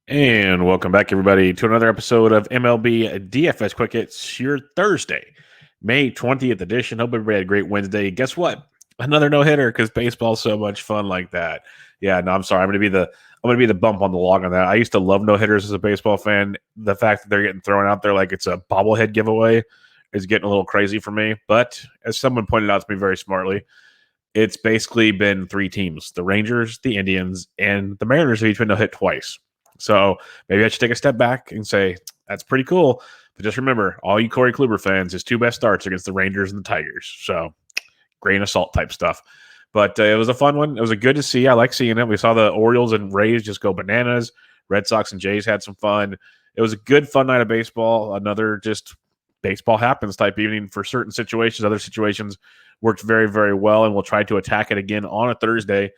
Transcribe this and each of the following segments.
And welcome back, everybody, to another episode of MLB DFS Quick Hits, your Thursday, May 20th edition. Hope everybody had a great Wednesday. Guess what? Another no-hitter because baseball's so much fun like that. Yeah, no, I'm sorry. I'm gonna be the bump on the log on that. I used to love no-hitters as a baseball fan. The fact that they're getting thrown out there like it's a bobblehead giveaway is getting a little crazy for me. But as someone pointed out to me very smartly, it's basically been three teams: the Rangers, the Indians, and the Mariners have each been no-hit twice. So maybe I should take a step back and say that's pretty cool. But just remember, all you Corey Kluber fans, his two best starts against the Rangers and the Tigers. So grain of salt type stuff. But it was a fun one. It was a good to see. I like seeing it. We saw the Orioles and Rays just go bananas. Red Sox and Jays had some fun. It was a good, fun night of baseball. Another just baseball happens type evening for certain situations. Other situations worked very, very well, and we'll try to attack it again on a Thursday.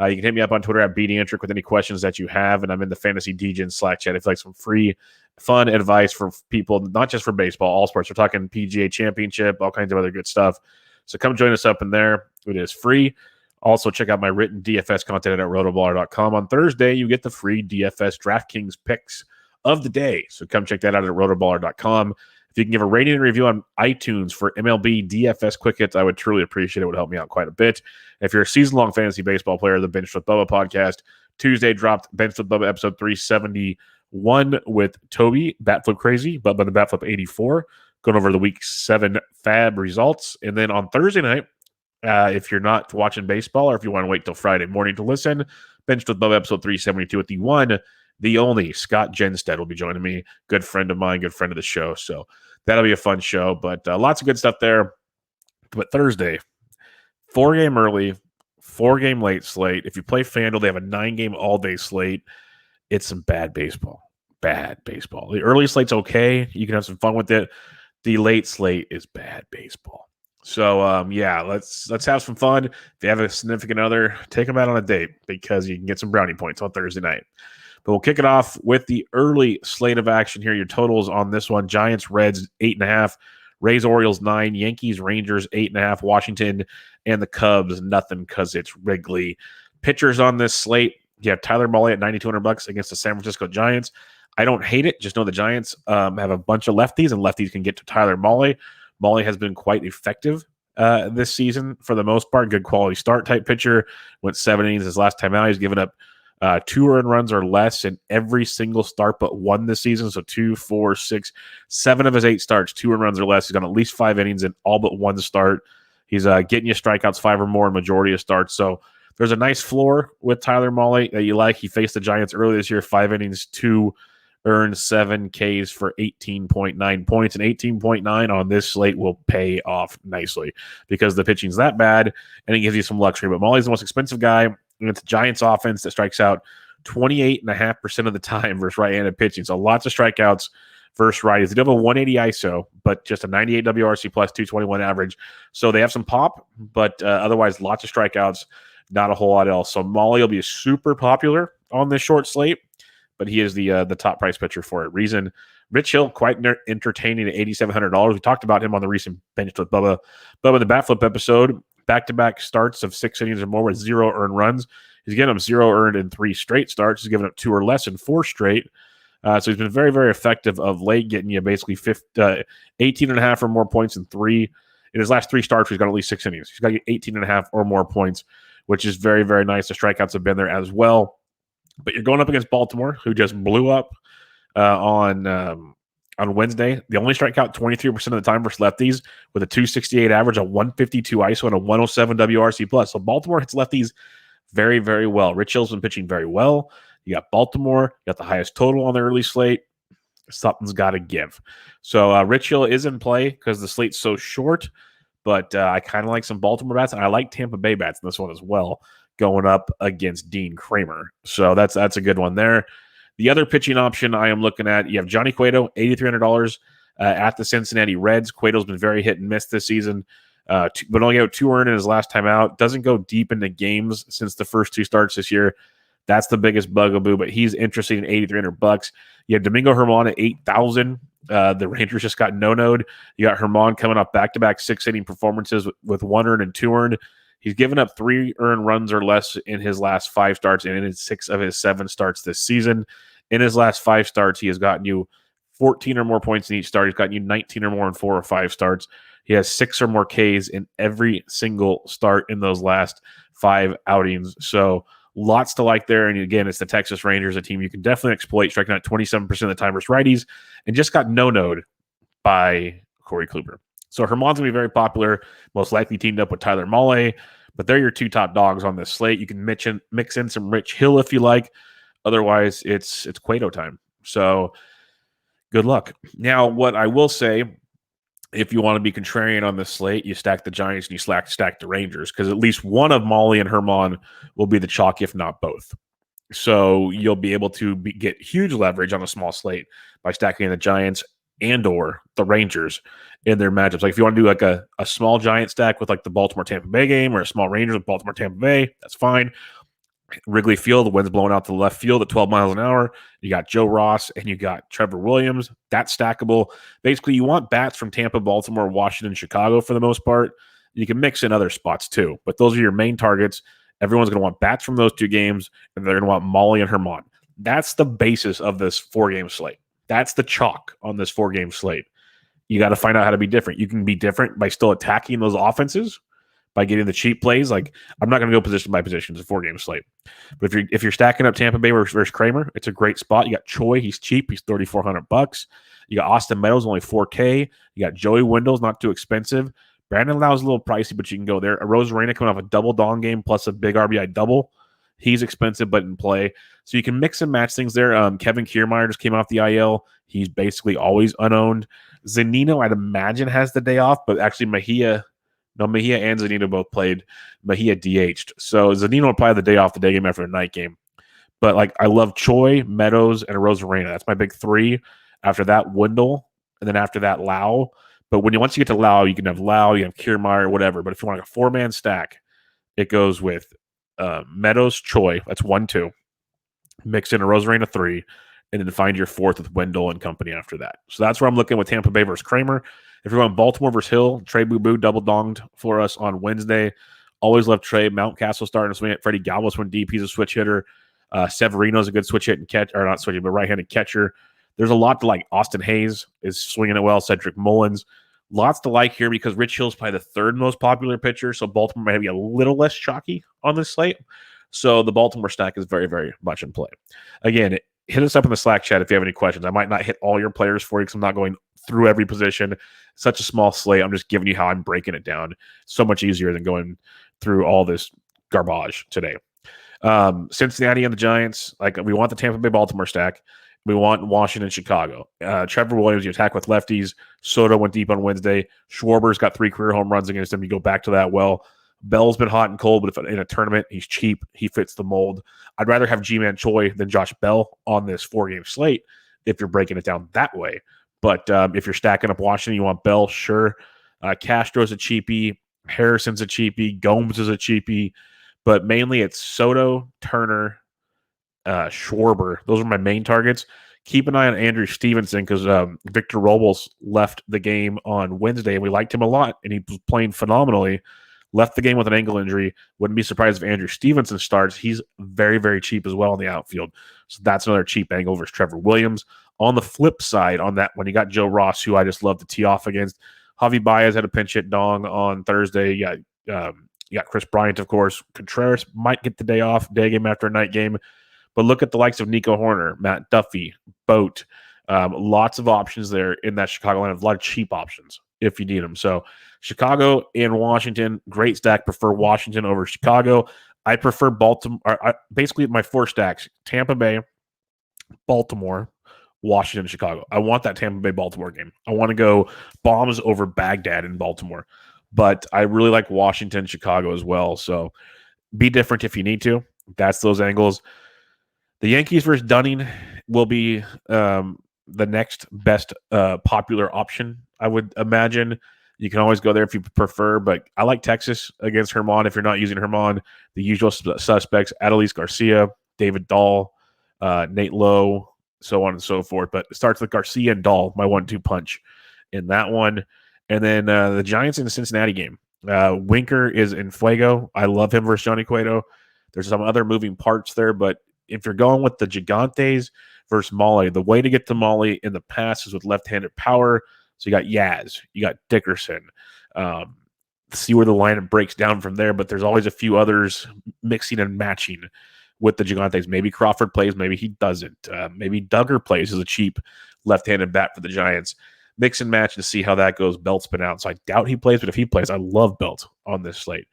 You can hit me up on Twitter at BDantric with any questions that you have, and I'm in the Fantasy DGen Slack chat if you like some free, fun advice for people, not just for baseball, all sports. We're talking PGA Championship, all kinds of other good stuff. So come join us up in there. It is free. Also, check out my written DFS content at RotoBaller.com. On Thursday, you get the free DFS DraftKings picks of the day. So come check that out at RotoBaller.com. If you can give a rating and review on iTunes for MLB DFS Quick Hits, I would truly appreciate it. It would help me out quite a bit. If you're a season-long fantasy baseball player, the Bench with Bubba podcast, Tuesday dropped Bench with Bubba episode 371 with Toby, Batflip Crazy, Bubba the Batflip 84, going over the week 7 fab results. And then on Thursday night, if you're not watching baseball or if you want to wait till Friday morning to listen, Bench with Bubba episode 372 with the one, the only Scott Jenstead will be joining me. Good friend of mine, good friend of the show. So that'll be a fun show, but lots of good stuff there. But Thursday, 4-game early, 4-game late slate. If you play FanDuel, they have a 9-game all-day slate. It's some bad baseball. Bad baseball. The early slate's okay. You can have some fun with it. The late slate is bad baseball. So, yeah, let's have some fun. If you have a significant other, take them out on a date because you can get some brownie points on Thursday night. But we'll kick it off with the early slate of action here. Your totals on this one: Giants, Reds, 8.5. Rays, Orioles, 9. Yankees, Rangers, 8.5. Washington and the Cubs, nothing because it's Wrigley. Pitchers on this slate: you have Tyler Mahle at $9,200 against the San Francisco Giants. I don't hate it. Just know the Giants have a bunch of lefties, and lefties can get to Tyler Mahle. Mahle has been quite effective this season for the most part. Good quality start type pitcher. Went 7 innings his last time out. He's given up 2 earned runs or less in every single start but one this season. So 2, 4, 6, 7 of his 8 starts, 2 earned runs or less. He's gone at least 5 innings in all but one start. He's getting you strikeouts 5 or more in majority of starts. So there's a nice floor with Tyler Mahle that you like. He faced the Giants earlier this year, 5 innings, 2 earned, 7 Ks for 18.9 points. And 18.9 on this slate will pay off nicely because the pitching's that bad and it gives you some luxury. But Mahle's the most expensive guy. And it's the Giants offense that strikes out 28.5% of the time versus right-handed pitching. So lots of strikeouts versus righties. They do have a 180 ISO, but just a 98 WRC plus 221 average. So they have some pop, but otherwise lots of strikeouts, not a whole lot else. So Mahle will be super popular on this short slate, but he is the top price pitcher for a reason. Rich Hill, quite entertaining at $8,700. We talked about him on the recent Bench with Bubba the Batflip episode. Back-to-back starts of 6 innings or more with 0 earned runs. He's given up 0 earned in 3 straight starts. He's given up 2 or less in 4 straight. So he's been very, very effective of late, getting you basically 18 and a half or more points in 3. In his last 3 starts, he's got at least 6 innings. He's got 18 and a half or more points, which is very, very nice. The strikeouts have been there as well. But you're going up against Baltimore, who just blew up on Wednesday. They only strike out 23% of the time versus lefties with a 268 average, a 152 ISO, and a 107 WRC plus. So Baltimore hits lefties very, very well. Rich Hill's been pitching very well. You got Baltimore. You got the highest total on the early slate. Something's got to give. So Rich Hill is in play because the slate's so short, but I kind of like some Baltimore bats, and I like Tampa Bay bats in this one as well, going up against Dean Kramer. So that's a good one there. The other pitching option I am looking at, you have Johnny Cueto, $8,300 at the Cincinnati Reds. Cueto's been very hit and miss this season, but only got 2 earned in his last time out. Doesn't go deep into games since the first 2 starts this year. That's the biggest bugaboo, but he's interested in $8,300. You have Domingo Germán at $8,000. The Rangers just got no-no'd. You got Germán coming off back-to-back 6-inning performances with 1 earned and 2 earned. He's given up 3 earned runs or less in his last 5 starts and in 6 of his 7 starts this season. In his last 5 starts, he has gotten you 14 or more points in each start. He's gotten you 19 or more in 4 or 5 starts. He has 6 or more Ks in every single start in those last 5 outings. So lots to like there. And again, it's the Texas Rangers, a team you can definitely exploit, striking out 27% of the time versus righties, and just got no-no'd by Corey Kluber. So Herman's going to be very popular, most likely teamed up with Tyler Mahle, but they're your 2 top dogs on this slate. You can mix in some Rich Hill if you like. Otherwise, it's Cueto time. So good luck. Now, what I will say, if you want to be contrarian on this slate, you stack the Giants and you stack the Rangers, because at least one of Mahle and Herman will be the chalk, if not both. So you'll be able to get huge leverage on a small slate by stacking the Giants and or the Rangers in their matchups. Like if you want to do like a small Giant stack with like the Baltimore Tampa Bay game, or a small Rangers with Baltimore Tampa Bay, that's fine. Wrigley Field, the wind's blowing out to the left field at 12 miles an hour. You got Joe Ross and you got Trevor Williams. That's stackable. Basically, you want bats from Tampa, Baltimore, Washington, Chicago for the most part. You can mix in other spots too, but those are your main targets. Everyone's going to want bats from those 2 games, and they're going to want Mahle and Herman. That's the basis of this 4-game slate. That's the chalk on this 4-game slate. You got to find out how to be different. You can be different by still attacking those offenses, by getting the cheap plays. Like, I'm not going to go position by position. It's a 4-game slate. But if you're stacking up Tampa Bay versus Kramer, it's a great spot. You got Choi, he's cheap, he's $3,400. You got Austin Meadows, only $4K. You got Joey Wendell's not too expensive. Brandon Lau's a little pricey, but you can go there. A Rosarena coming off a double dong game plus a big RBI double. He's expensive, but in play. So you can mix and match things there. Kevin Kiermaier just came off the IL. He's basically always unowned. Zunino, I'd imagine, has the day off, but actually Mejia and Zunino both played. Mejia DH'd. So Zunino will probably have the day off, the day game after a night game. But like, I love Choi, Meadows, and a Rosarena. That's my big 3. After that, Wendell, and then after that, Lau. But once you get to Lau, you can have Lau, you have Kiermaier, whatever. But if you want like a 4-man stack, it goes with Meadows, Choi. That's 1-2. Mix in a Rosarena 3, and then find your 4th with Wendell and company after that. So that's where I'm looking with Tampa Bay versus Kramer. If you're going Baltimore versus Hill, Trey Boo Boo double donged for us on Wednesday. Always love Trey. Mountcastle starting to swing it. Freddie Galvis when deep. He's a switch hitter. Severino's a good switch hit and catch, or not switching, but right-handed catcher. There's a lot to like. Austin Hayes is swinging it well. Cedric Mullins. Lots to like here because Rich Hill's probably the 3rd most popular pitcher, so Baltimore might be a little less chalky on this slate. So the Baltimore stack is very, very much in play. Again, hit us up in the Slack chat if you have any questions. I might not hit all your players for you because I'm not going through every position. Such a small slate. I'm just giving you how I'm breaking it down. So much easier than going through all this garbage today. Cincinnati and the Giants. Like, we want the Tampa Bay Baltimore stack. We want Washington, Chicago. Trevor Williams, you attack with lefties. Soto went deep on Wednesday. Schwarber's got 3 career home runs against him. You go back to that well. Bell's been hot and cold, but if in a tournament, he's cheap. He fits the mold. I'd rather have G-Man Choi than Josh Bell on this 4-game slate if you're breaking it down that way. But if you're stacking up Washington, you want Bell, sure. Castro's a cheapie. Harrison's a cheapie. Gomes is a cheapie. But mainly it's Soto, Turner, Schwarber. Those are my main targets. Keep an eye on Andrew Stevenson because Victor Robles left the game on Wednesday, and we liked him a lot, and he was playing phenomenally. Left the game with an ankle injury. Wouldn't be surprised if Andrew Stevenson starts. He's very, very cheap as well in the outfield. So that's another cheap angle versus Trevor Williams. On the flip side, on that one, you got Joe Ross, who I just love to tee off against. Javi Baez had a pinch hit dong on Thursday. You got Chris Bryant, of course. Contreras might get the day off, day game after a night game. But look at the likes of Nico Horner, Matt Duffy, Boat. Lots of options there in that Chicago lineup. A lot of cheap options if you need them. So Chicago and Washington, great stack. Prefer Washington over Chicago. I prefer Baltimore. Basically, my 4 stacks: Tampa Bay, Baltimore, Washington, Chicago. I want that Tampa Bay Baltimore game. I want to go bombs over Baghdad in Baltimore. But I really like Washington, Chicago as well. So be different if you need to. That's those angles. The Yankees versus Dunning will be the next best popular option, I would imagine. You can always go there if you prefer, but I like Texas against Herman. If you're not using Herman, the usual suspects: Adolis Garcia, David Dahl, Nate Lowe, so on and so forth. But it starts with Garcia and Dahl, my 1-2 punch in that one. And then the Giants in the Cincinnati game. Winker is in fuego. I love him versus Johnny Cueto. There's some other moving parts there, but if you're going with the Gigantes versus Molly, the way to get to Molly in the past is with left-handed power. So you got Yaz, you got Dickerson. See where the lineup breaks down from there, but there's always a few others mixing and matching with the Gigantes. Maybe Crawford plays, maybe he doesn't. Maybe Duggar plays as a cheap left-handed bat for the Giants. Mix and match to see how that goes. Belt's been out, so I doubt he plays, but if he plays, I love Belt on this slate.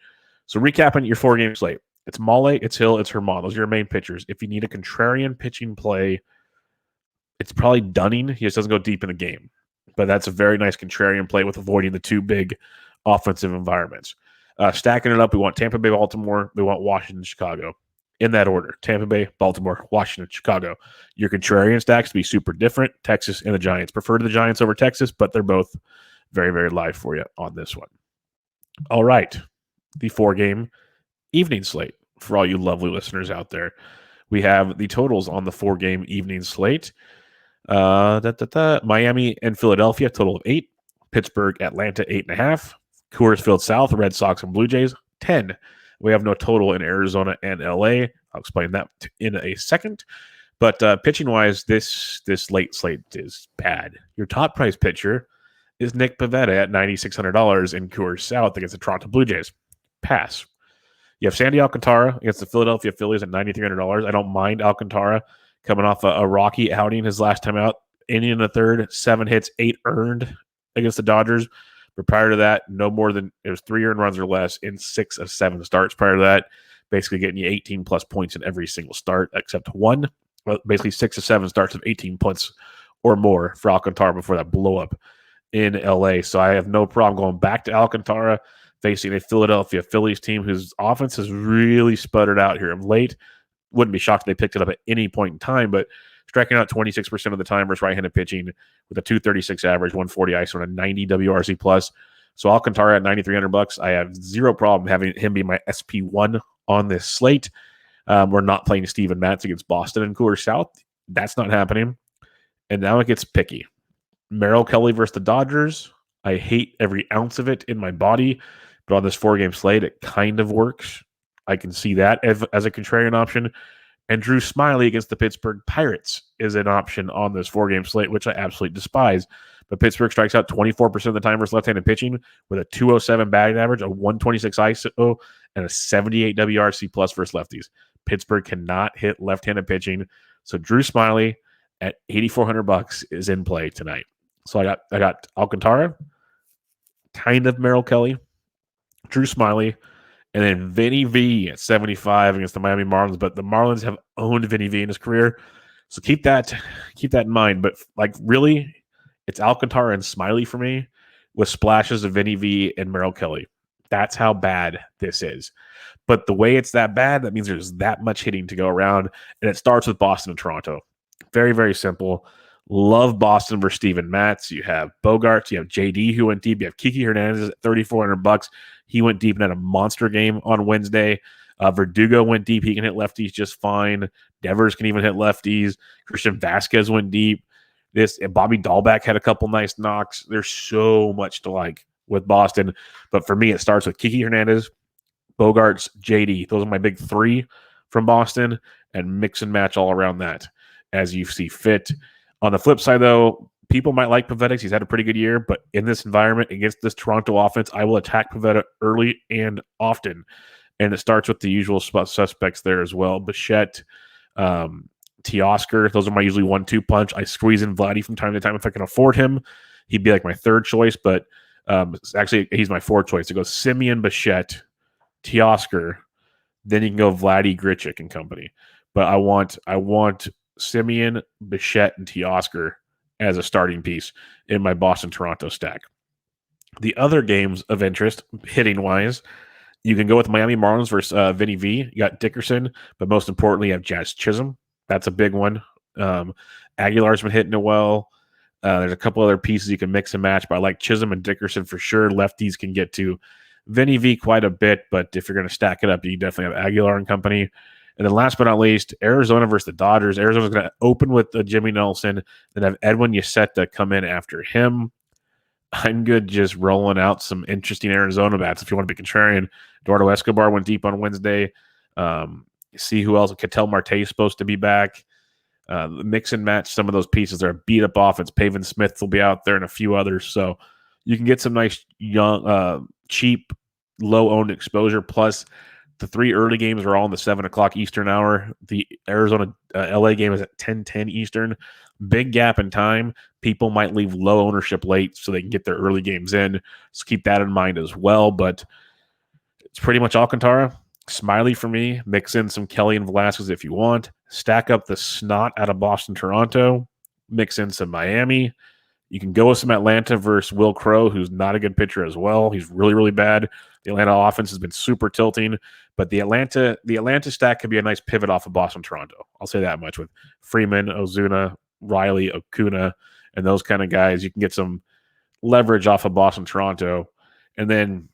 So recapping your 4-game slate. It's Mole, it's Hill, it's Herman. Those are your main pitchers. If you need a contrarian pitching play, it's probably Dunning. He just doesn't go deep in the game. But that's a very nice contrarian play with avoiding the two big offensive environments. Stacking it up, we want Tampa Bay, Baltimore. We want Washington, Chicago. In that order, Tampa Bay, Baltimore, Washington, Chicago. Your contrarian stacks to be super different. Texas and the Giants. Prefer the Giants over Texas, but they're both very, very live for you on this one. All right. The 4-game evening slate for all you lovely listeners out there. We have the totals on the 4-game evening slate. Miami and Philadelphia, total of 8. Pittsburgh, Atlanta, 8.5. Coors Field South, Red Sox and Blue Jays, 10. We have no total in Arizona and LA. I'll explain that in a second. But pitching-wise, this late slate is bad. Your top-price pitcher is Nick Pivetta at $9,600 in Coors South against the Toronto Blue Jays. Pass. You have Sandy Alcantara against the Philadelphia Phillies at $9,300. I don't mind Alcantara coming off a rocky outing his last time out. Inning in the third, 7 hits, 8 earned against the Dodgers. But prior to that, no more than it was 3 earned runs or less in 6 of 7 starts. Prior to that, basically getting you 18 plus points in every single start except one. Well, basically 6 of 7 starts of 18 points or more for Alcantara before that blow up in LA. So I have no problem going back to Alcantara facing a Philadelphia Phillies team whose offense has really sputtered out here of late. Wouldn't be shocked if they picked it up at any point in time, but striking out 26% of the time versus right-handed pitching with a 236 average, 140 ISO, and a 90 WRC plus. So Alcantara at $9,300. I have zero problem having him be my SP1 on this slate. We're not playing Steven Matz against Boston and Coors South. That's not happening. And now it gets picky. Merrill Kelly versus the Dodgers. I hate every ounce of it in my body, but on this 4-game slate, it kind of works. I can see that as a contrarian option. And Drew Smyly against the Pittsburgh Pirates is an option on this 4-game slate, which I absolutely despise. But Pittsburgh strikes out 24% of the time versus left-handed pitching with a 207 batting average, a 126 ISO, and a 78 WRC plus versus lefties. Pittsburgh cannot hit left-handed pitching. So Drew Smyly at $8,400 is in play tonight. So I got Alcantara, kind of Merrill Kelly, Drew Smyly, and then Vinny V at 75 against the Miami Marlins. But the Marlins have owned Vinny V in his career. So keep that in mind. But like really, it's Alcantara and Smyly for me with splashes of Vinny V and Merrill Kelly. That's how bad this is. But the way it's that bad, that means there's that much hitting to go around. And it starts with Boston and Toronto. Very, very simple. Love Boston versus Steven Matz. You have Bogarts. You have JD who went deep. You have Kiki Hernandez at $3,400. He went deep and had a monster game on Wednesday. Verdugo went deep. He can hit lefties just fine. Devers can even hit lefties. Christian Vasquez went deep. Bobby Dahlbeck had a couple nice knocks. There's so much to like with Boston. But for me, it starts with Kiki Hernandez, Bogarts, JD. Those are my big 3 from Boston, and mix and match all around that as you see fit. On the flip side, though, people might like Pivetta. He's had a pretty good year, but in this environment against this Toronto offense, I will attack Pivetta early and often. And it starts with the usual suspects there as well. Bichette, Teoscar, those are my usually 1-2 punch. I squeeze in Vladdy from time to time if I can afford him. He'd be like my 3rd choice, but actually he's my 4th choice. It goes Simeon, Bichette, Teoscar, then you can go Vladdy, Grichuk, and company. But I want Simeon, Bichette, and Teoscar as a starting piece in my Boston-Toronto stack. The other games of interest, hitting-wise, you can go with Miami Marlins versus Vinny V. You got Dickerson, but most importantly, you have Jazz Chisholm. That's a big one. Aguilar's been hitting it well. There's a couple other pieces you can mix and match, but I like Chisholm and Dickerson for sure. Lefties can get to Vinny V quite a bit, but if you're going to stack it up, you definitely have Aguilar and company. And then last but not least, Arizona versus the Dodgers. Arizona's going to open with Jimmy Nelson, then have Edwin Yasetta come in after him. I'm good just rolling out some interesting Arizona bats if you want to be contrarian. Eduardo Escobar went deep on Wednesday. See who else. Ketel Marte is supposed to be back. Mix and match some of those pieces. They're a beat up offense. Pavin Smith will be out there and a few others. So you can get some nice, young, cheap, low owned exposure. Plus, the 3 early games are all in the 7 o'clock Eastern hour. The Arizona LA game is at 10:10 Eastern. Big gap in time. People might leave low ownership late so they can get their early games in. So keep that in mind as well. But it's pretty much Alcantara. Smiley for me. Mix in some Kelly and Velasquez if you want. Stack up the snot out of Boston, Toronto. Mix in some Miami. You can go with some Atlanta versus Will Crow, who's not a good pitcher as well. He's really, really bad. The Atlanta offense has been super tilting, but the Atlanta stack could be a nice pivot off of Boston, Toronto. I'll say that much with Freeman, Ozuna, Riley, Acuna, and those kind of guys. You can get some leverage off of Boston, Toronto, and then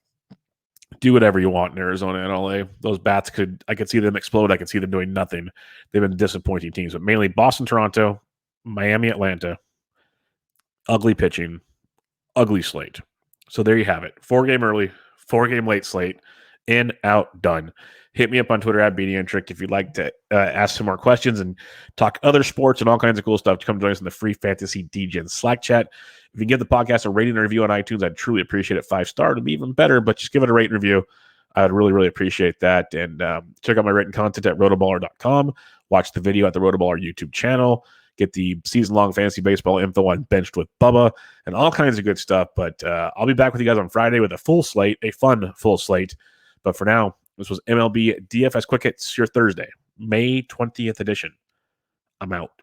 do whatever you want in Arizona and LA. Those bats I could see them explode. I could see them doing nothing. They've been disappointing teams, but mainly Boston, Toronto, Miami, Atlanta. Ugly pitching, ugly slate. So there you have it. 4-game early, 4-game late slate. In, out, done. Hit me up on Twitter at BDNtrick if you'd like to ask some more questions and talk other sports and all kinds of cool stuff. Come join us in the free Fantasy DGen Slack chat. If you give the podcast a rating and review on iTunes, I'd truly appreciate it. 5-star would be even better, but just give it a rate and review. I would really, really appreciate that. And check out my written content at rotoballer.com. Watch the video at the RotoBaller YouTube channel. Get the season-long fantasy baseball info on Benched with Bubba and all kinds of good stuff. But I'll be back with you guys on Friday with a full slate, a fun full slate. But for now, this was MLB DFS Quick Hits, your Thursday, May 20th edition. I'm out.